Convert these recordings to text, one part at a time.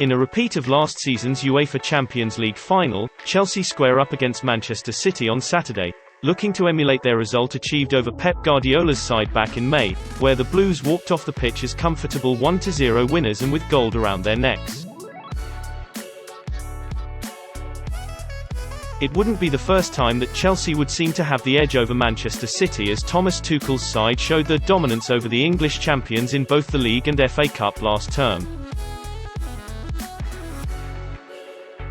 In a repeat of last season's UEFA Champions League final, Chelsea square up against Manchester City on Saturday, looking to emulate their result achieved over Pep Guardiola's side back in May, where the Blues walked off the pitch as comfortable 1-0 winners and with gold around their necks. It wouldn't be the first time that Chelsea would seem to have the edge over Manchester City, as Thomas Tuchel's side showed their dominance over the English champions in both the League and FA Cup last term.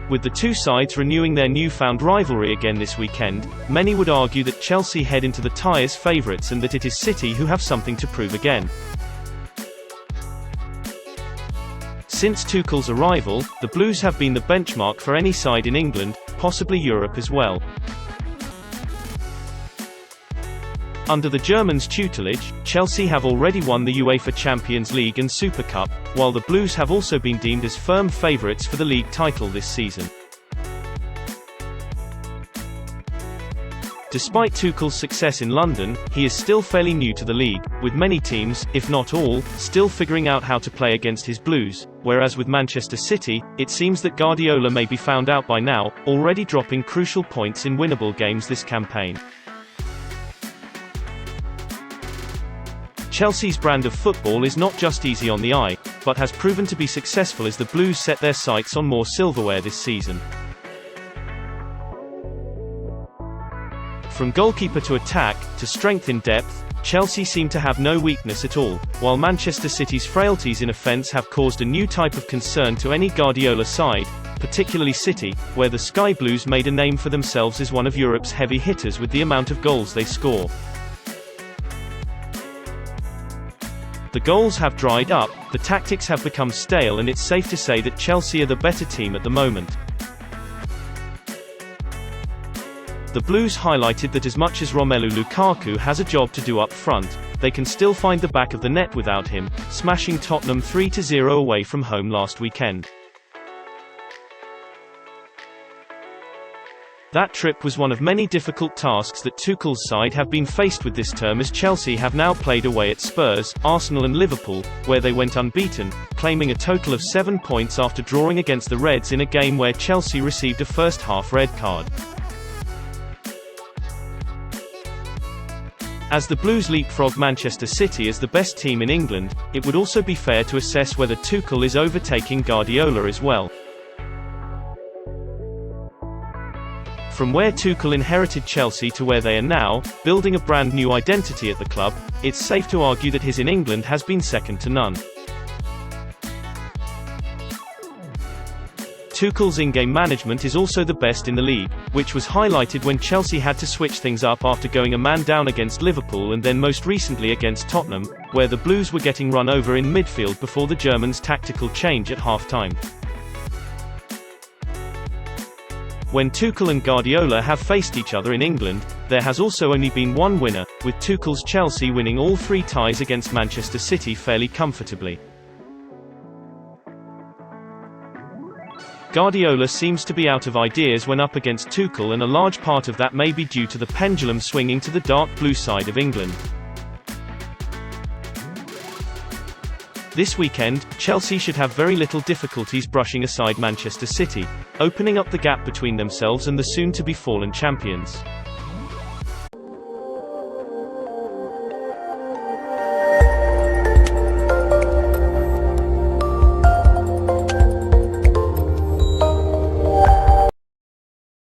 With the two sides renewing their newfound rivalry again this weekend, many would argue that Chelsea head into the tie as favourites and that it is City who have something to prove again. Since Tuchel's arrival, the Blues have been the benchmark for any side in England, possibly Europe as well. Under the Germans' tutelage, Chelsea have already won the UEFA Champions League and Super Cup, while the Blues have also been deemed as firm favourites for the league title this season. Despite Tuchel's success in London, he is still fairly new to the league, with many teams, if not all, still figuring out how to play against his Blues, whereas with Manchester City, it seems that Guardiola may be found out by now, already dropping crucial points in winnable games this campaign. Chelsea's brand of football is not just easy on the eye, but has proven to be successful as the Blues set their sights on more silverware this season. From goalkeeper to attack, to strength in depth, Chelsea seem to have no weakness at all, while Manchester City's frailties in offence have caused a new type of concern to any Guardiola side, particularly City, where the Sky Blues made a name for themselves as one of Europe's heavy hitters with the amount of goals they score. The goals have dried up, the tactics have become stale, and it's safe to say that Chelsea are the better team at the moment. The Blues highlighted that as much as Romelu Lukaku has a job to do up front, they can still find the back of the net without him, smashing Tottenham 3-0 away from home last weekend. That trip was one of many difficult tasks that Tuchel's side have been faced with this term, as Chelsea have now played away at Spurs, Arsenal and Liverpool, where they went unbeaten, claiming a total of 7 points after drawing against the Reds in a game where Chelsea received a first-half red card. As the Blues leapfrog Manchester City as the best team in England, it would also be fair to assess whether Tuchel is overtaking Guardiola as well. From where Tuchel inherited Chelsea to where they are now, building a brand new identity at the club, it's safe to argue that his in England has been second to none. Tuchel's in-game management is also the best in the league, which was highlighted when Chelsea had to switch things up after going a man down against Liverpool and then most recently against Tottenham, where the Blues were getting run over in midfield before the Germans' tactical change at half-time. When Tuchel and Guardiola have faced each other in England, there has also only been one winner, with Tuchel's Chelsea winning all three ties against Manchester City fairly comfortably. Guardiola seems to be out of ideas when up against Tuchel, and a large part of that may be due to the pendulum swinging to the dark blue side of England. This weekend, Chelsea should have very little difficulties brushing aside Manchester City, opening up the gap between themselves and the soon-to-be-fallen champions.